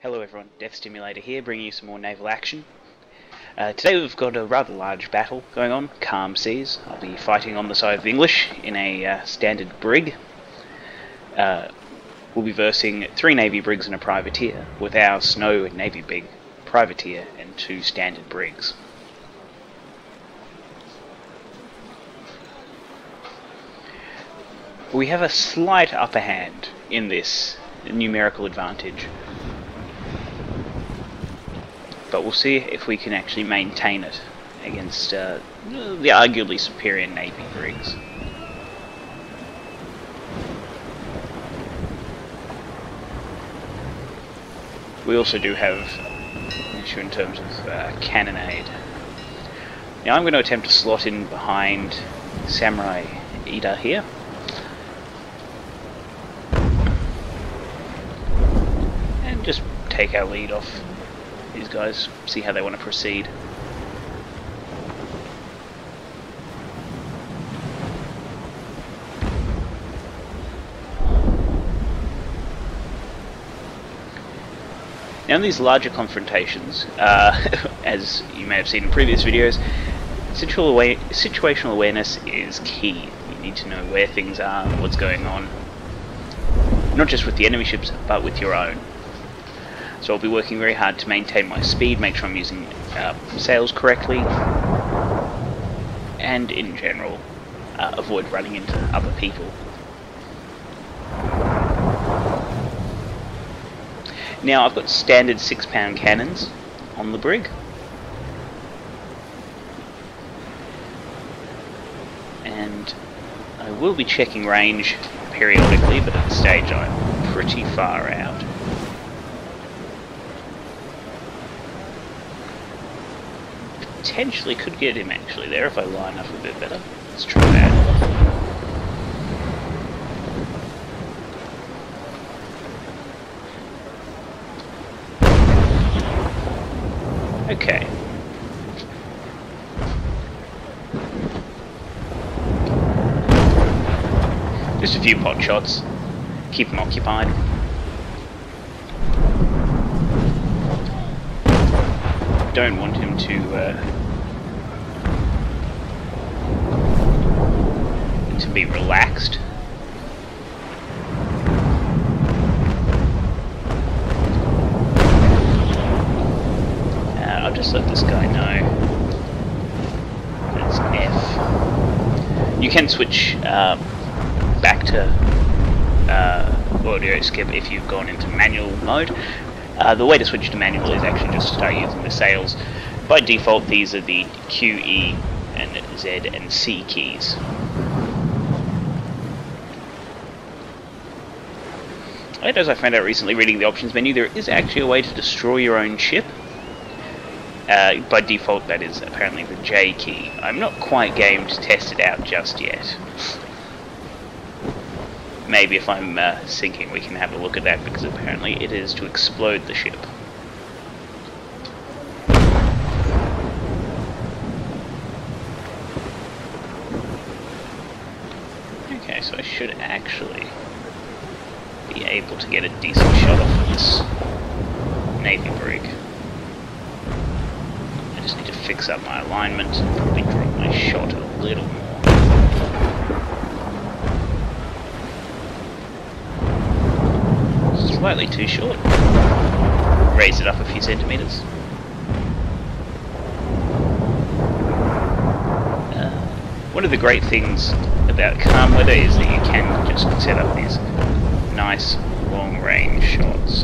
Hello everyone, Death Stimulator here, bringing you some more naval action. Today we've got a rather large battle going on, calm seas. I'll be fighting on the side of the English in a standard brig. We'll be versing 3 Navy Briggs and a privateer, with our Snow Navy Brig privateer and 2 standard brigs. We have a slight upper hand in this numerical advantage, but we'll see if we can actually maintain it against the arguably superior Navy Briggs. We also do have an issue in terms of cannonade. Now I'm going to attempt to slot in behind Samurai Ida here. And just take our lead off these guys, see how they want to proceed. Now in these larger confrontations, as you may have seen in previous videos, situational awareness is key. You need to know where things are, what's going on, not just with the enemy ships, but with your own. So I'll be working very hard to maintain my speed, make sure I'm using sails correctly, and in general, avoid running into other people. Now I've got standard 6-pound cannons on the brig, and I will be checking range periodically, but at this stage I'm pretty far out. Potentially could get him actually there if I line up a bit better. Let's try that. Okay. Just a few pot shots. Keep him occupied. Don't want him to be relaxed. I'll just let this guy know. That's F. You can switch back to audio skip if you've gone into manual mode. The way to switch to manual is actually just to start using the sails. By default, these are the Q, E, and Z and C keys. And as I found out recently reading the options menu, there is actually a way to destroy your own ship. By default, that is apparently the J key. I'm not quite game to test it out just yet. Maybe if I'm sinking we can have a look at that, because apparently it is to explode the ship. Okay, so I should actually be able to get a decent shot off this Navy Brig. I just need to fix up my alignment, probably drop my shot a little more. Slightly too short. Raise it up a few centimeters. One of the great things about calm weather is that you can just set up these nice long range shots.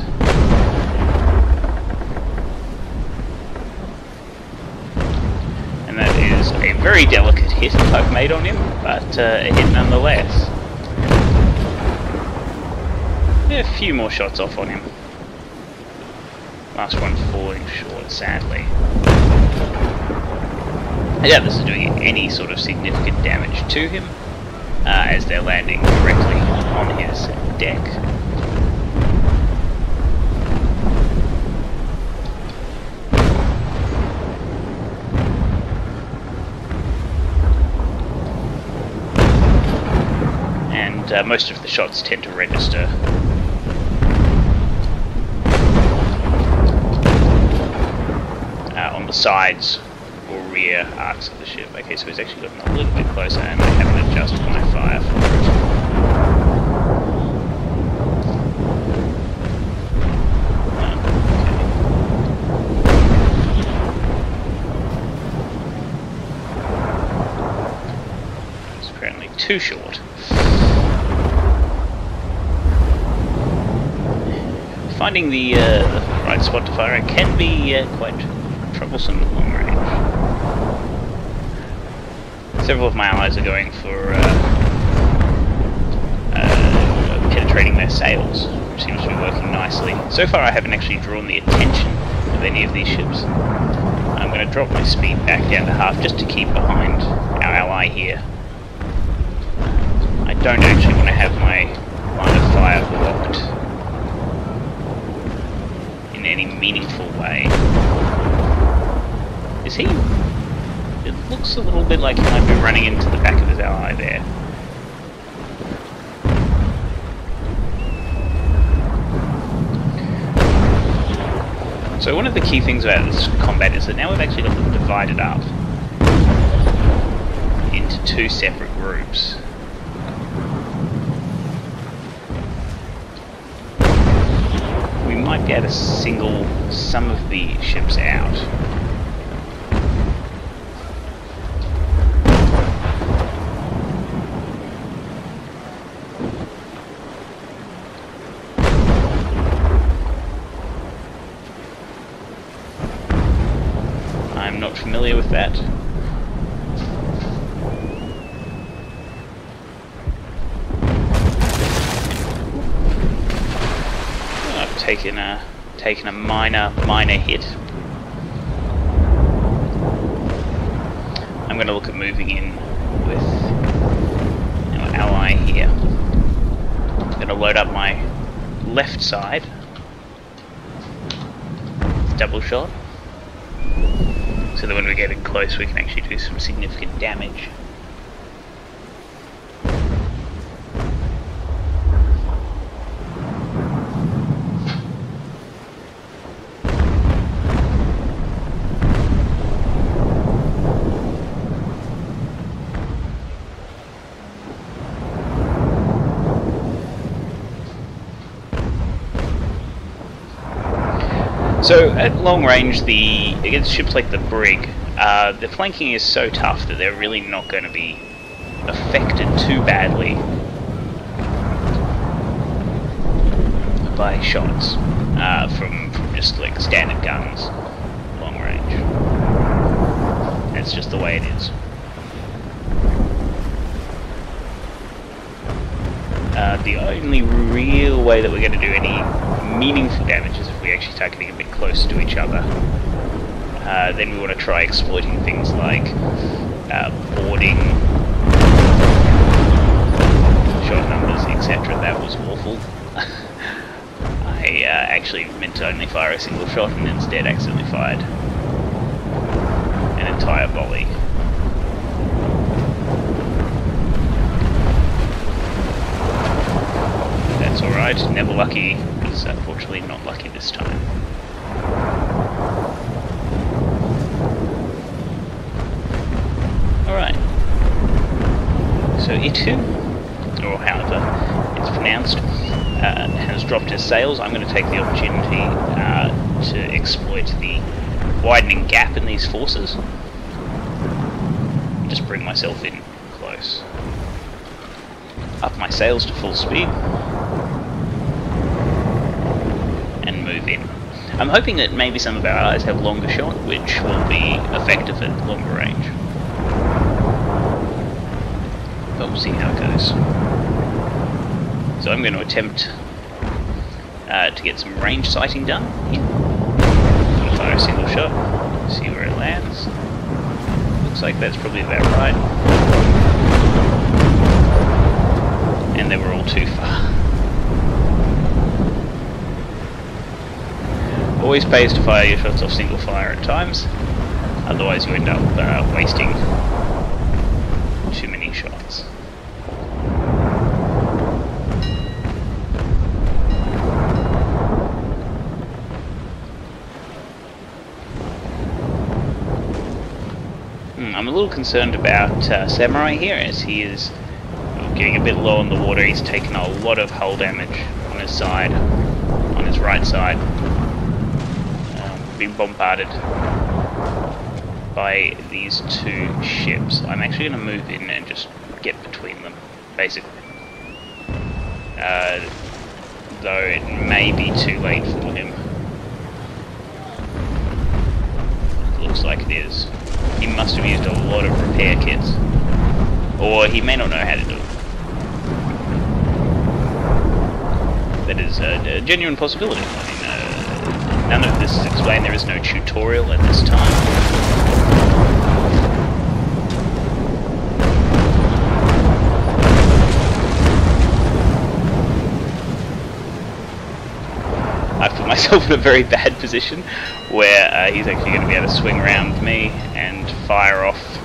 And that is a very delicate hit I've made on him, but a hit nonetheless. A few more shots off on him. Last one falling short, sadly. I doubt this is doing any sort of significant damage to him, as they're landing directly on his deck. And most of the shots tend to register. sides or rear arcs of the ship. Okay, so he's actually gotten a little bit closer, and I haven't adjusted my fire for it. Too short. Finding the right spot to fire it can be quite troublesome at long range. Several of my allies are going for penetrating their sails, which seems to be working nicely. So far I haven't actually drawn the attention of any of these ships. I'm going to drop my speed back down to half just to keep behind our ally here. I don't actually want to have my line of fire blocked in any meaningful way. Is he? It looks a little bit like he might be running into the back of his ally there. So one of the key things about this combat is that now we've actually got them divided up into two separate groups. We might be able to single some of the ships out. I'm not familiar with that. Taken a minor hit. I'm going to look at moving in with our ally here. I'm going to load up my left side. Double shot. So that when we get in close we can actually do some significant damage. So at long range, against ships like the Brig, the flanking is so tough that they're really not going to be affected too badly by shots from just like standard guns, long range. That's just the way it is. The only real way that we're going to do any meaningful damage is if we actually start getting a bit closer to each other. Then we want to try exploiting things like boarding, shot numbers, etc. That was awful. I actually meant to only fire a single shot and instead accidentally fired an entire volley. That's alright, never lucky, but unfortunately not lucky this time. Alright. So Itu, or however it's pronounced, has dropped his sails. I'm going to take the opportunity to exploit the widening gap in these forces. Just bring myself in close. Up my sails to full speed. And move in. I'm hoping that maybe some of our allies have longer shot, which will be effective at longer range. But we'll see how it goes. So I'm going to attempt to get some range sighting done here. I'm going to fire a single shot, see where it lands. Looks like that's probably about right. And they were all too far. Always pays to fire your shots off single fire at times, otherwise you end up wasting too many shots. I'm a little concerned about Samurai here, as he is getting a bit low on the water. He's taken a lot of hull damage on his side, on his right side. Being bombarded by these two ships. I'm actually going to move in and just get between them, basically. Though it may be too late for him. It looks like it is. He must have used a lot of repair kits. Or he may not know how to do it. That is a genuine possibility. I mean, none of this is explained. There is no tutorial at this time. I've put myself in a very bad position where he's actually going to be able to swing around me and fire off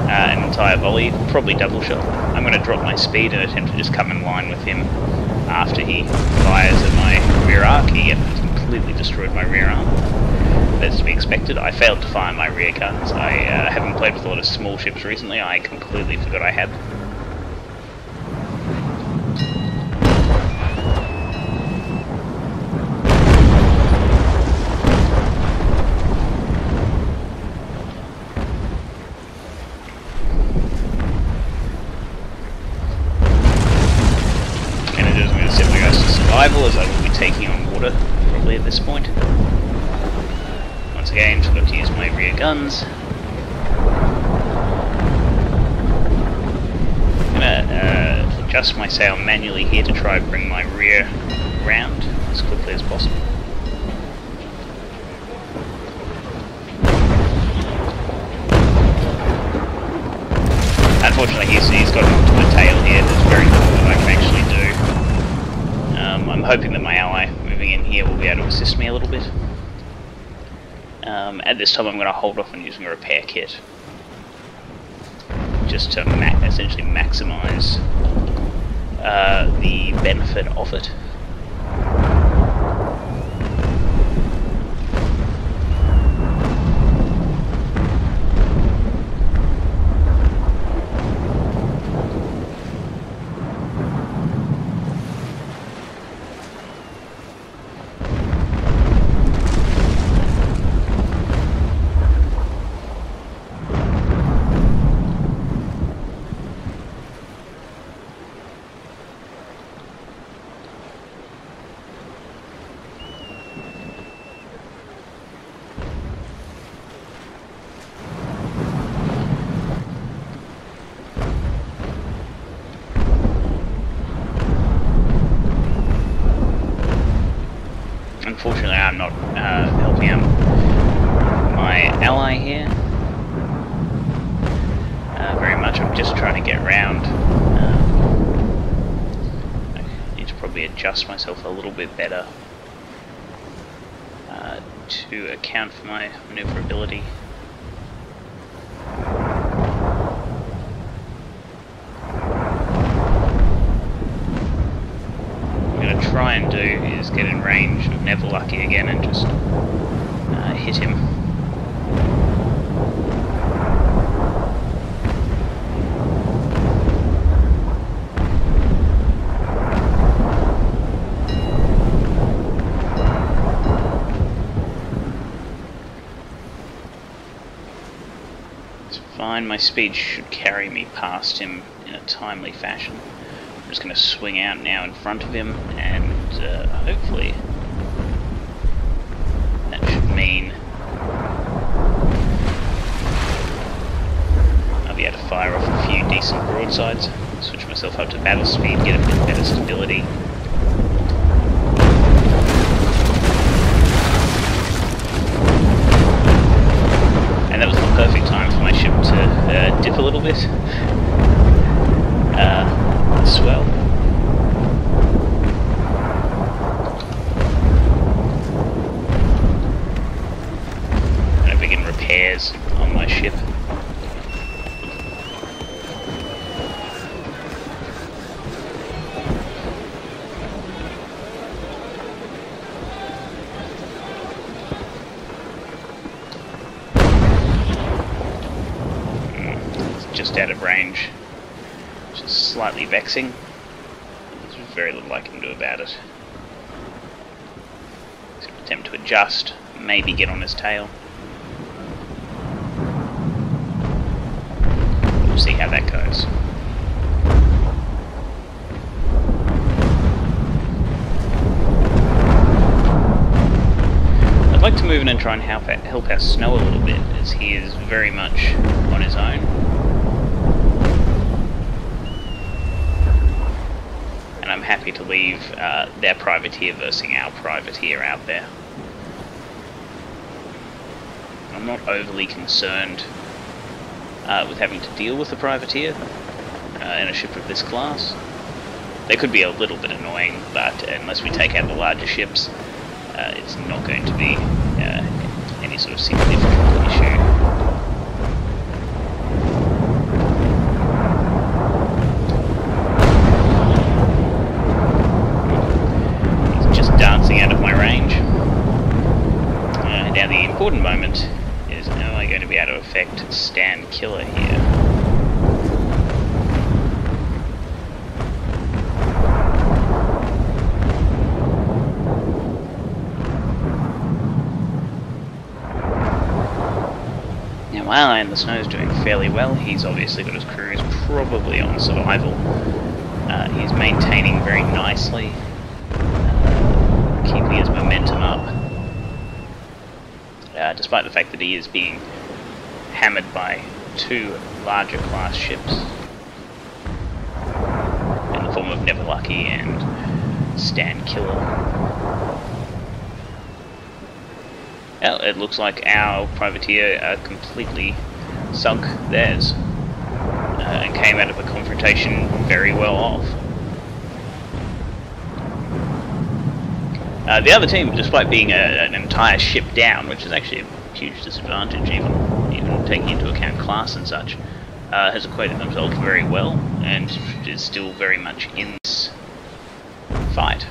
an entire volley, probably double shot. I'm going to drop my speed and attempt to just come in line with him after he fires at my rear arc. He completely destroyed my rear arm. That's to be expected. I failed to fire my rear guns. I haven't played with a lot of small ships recently. I completely forgot I had them. As I will be taking on water probably at this point. Once again, forgot to use my rear guns. I'm gonna adjust my sail manually here to try and bring my rear round as quickly as possible. Unfortunately, he's got onto the tail here. There's very little that I can actually do. I'm hoping that my ally moving in here will be able to assist me a little bit. At this time I'm going to hold off on using a repair kit, just to essentially maximise the benefit of it. Unfortunately, I'm not helping out my ally here very much. I'm just trying to get round. I need to probably adjust myself a little bit better to account for my maneuverability. Try and do is get in range of Naval Action again and just hit him. It's fine, my speed should carry me past him in a timely fashion. I'm just going to swing out now in front of him, and hopefully that should mean I'll be able to fire off a few decent broadsides, switch myself up to battle speed, get a bit better stability. And that was the perfect time for my ship to dip a little bit. Swell. I'm going to begin repairs on my ship. just out of range, which is slightly vexing. There's very little I can do about it. So attempt to adjust, maybe get on his tail. We'll see how that goes. I'd like to move in and try and help our Snow a little bit, as he is very much on his own. And I'm happy to leave their privateer versus our privateer out there. I'm not overly concerned with having to deal with a privateer in a ship of this class. They could be a little bit annoying, but unless we take out the larger ships, it's not going to be any sort of significant issue. He's just dancing out of my range. Now the important moment is, am I going to be able to affect stand killer here? While and the Snow's doing fairly well, he's obviously got his crews probably on survival. He's maintaining very nicely, keeping his momentum up, despite the fact that he is being hammered by two larger class ships in the form of Naval Action and Stand Killer. Well, it looks like our privateer completely sunk theirs and came out of the confrontation very well off. The other team, despite being an entire ship down, which is actually a huge disadvantage even taking into account class and such, has acquitted themselves very well and is still very much in this fight.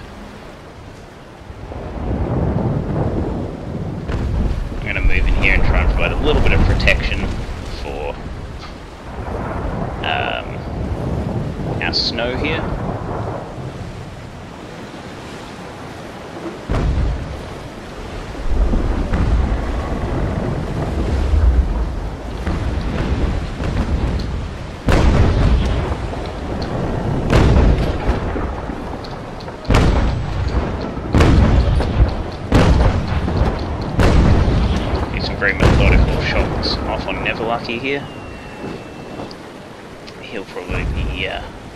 I'm going to move in here and try and provide a little bit of protection for our Snow here. Very methodical shots off on Naval Action here. He'll probably be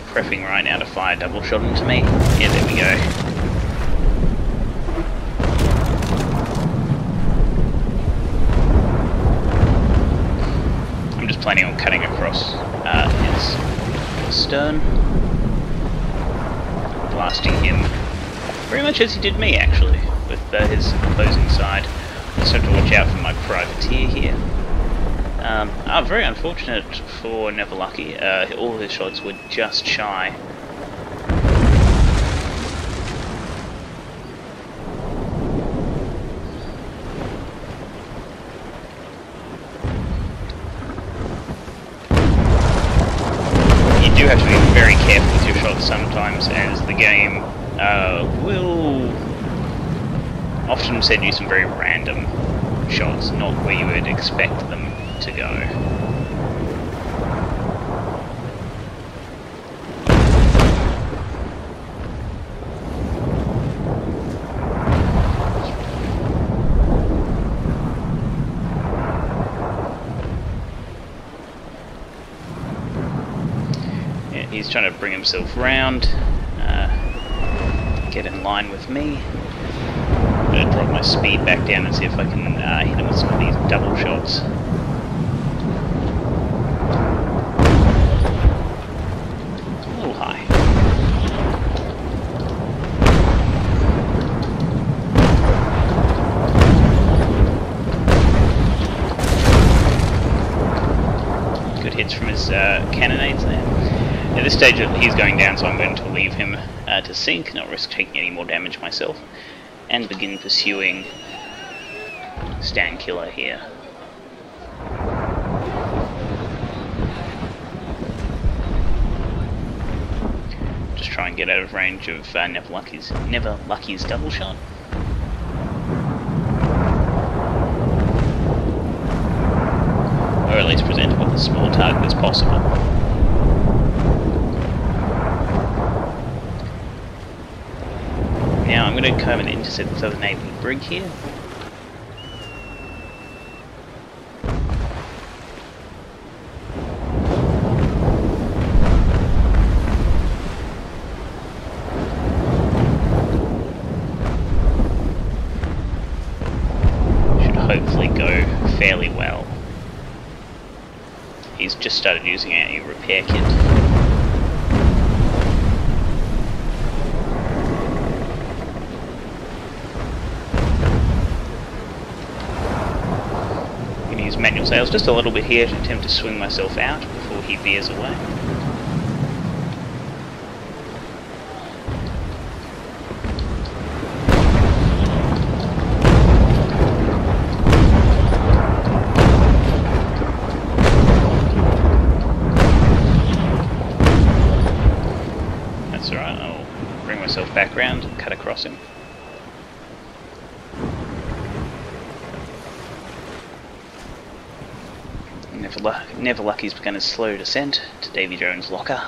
prepping right now to fire double shot into me. Yeah, there we go. I'm just planning on cutting across his stern, blasting him very much as he did me actually, with his opposing side. Just have to watch out for my privateer here. Very unfortunate for Naval Action. All his shots were just shy. You do have to be very careful with your shots sometimes, as the game will often send you some very random shots, not where you would expect them to go. Yeah, he's trying to bring himself round, get in line with me. I'm going to drop my speed back down and see if I can hit him with some of these double shots. A little high. Good hits from his cannonades there. At this stage he's going down, so I'm going to leave him to sink, not risk taking any more damage myself, and begin pursuing Stand Killer here. and get out of range of Never Lucky's double shot. Or at least present it with as small target as possible. Now I'm going to come and intercept this other Navy Brig here. Should hopefully go fairly well. He's just started using a repair kit. Manual sails just a little bit here to attempt to swing myself out before he veers away. That's alright, I'll bring myself back round and cut across him. Never Lucky's begun his slow descent to Davy Jones' locker.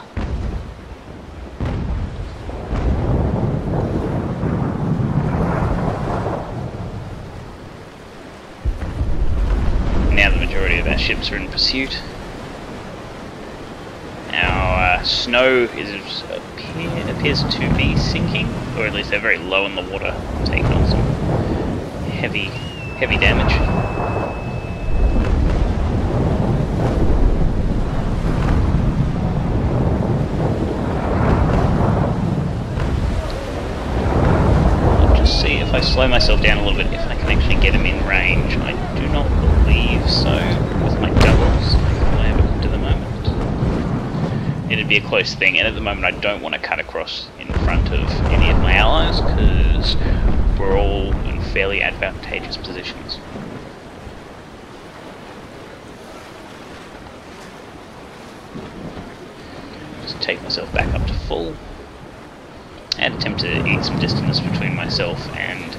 Now the majority of our ships are in pursuit. Our snow appears to be sinking, or at least they're very low in the water, taking on some heavy damage. If I slow myself down a little bit, if I can actually get him in range. I do not believe so with my doubles to the moment. It'd be a close thing, and at the moment I don't want to cut across in front of any of my allies because we're all in fairly advantageous positions. Just take myself back up to full. And attempt to eat some distance between myself and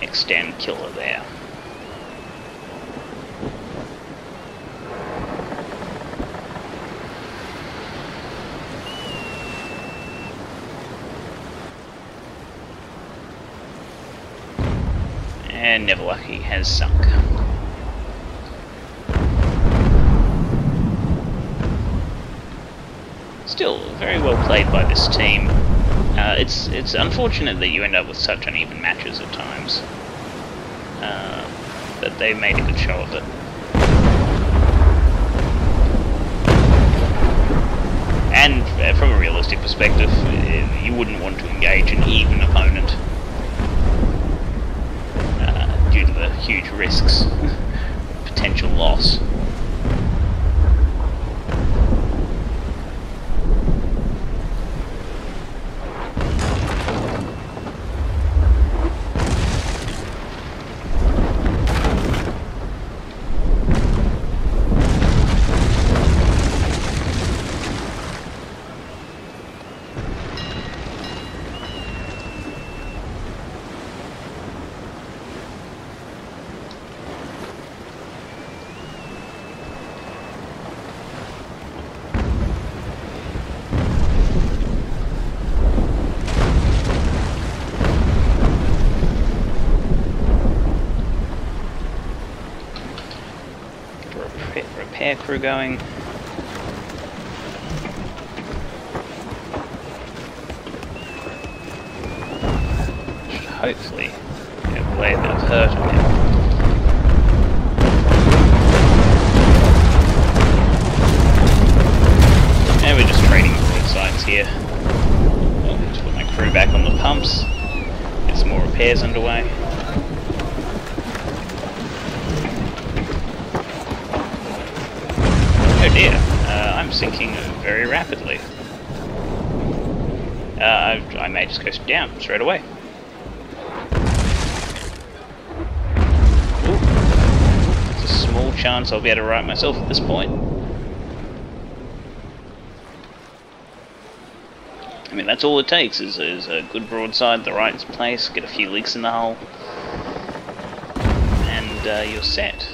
extend killer there. And Never Lucky has sunk. Still very well played by this team. It's unfortunate that you end up with such uneven matches at times, but they made a good show of it. And from a realistic perspective, you wouldn't want to engage an even opponent due to the huge risks, potential loss. Repair crew going. Should hopefully play a bit of hurt on him. And we're just trading broadsides here. Just put my crew back on the pumps. Get some more repairs underway. Oh dear, I'm sinking very rapidly. I may just go down straight away. Ooh. There's a small chance I'll be able to right myself at this point. mean, that's all it takes is a good broadside, the right place, get a few leaks in the hull, and you're set.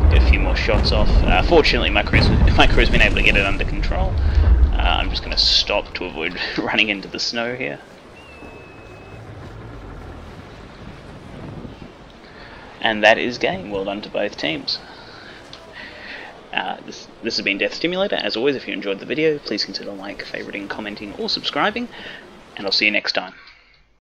Get a few more shots off. Fortunately, my crew's been able to get it under control. I'm just going to stop to avoid running into the snow here. And that is game. Well done to both teams. This has been Death Stimulator. As always, if you enjoyed the video, please consider like, favoriting, commenting, or subscribing, and I'll see you next time.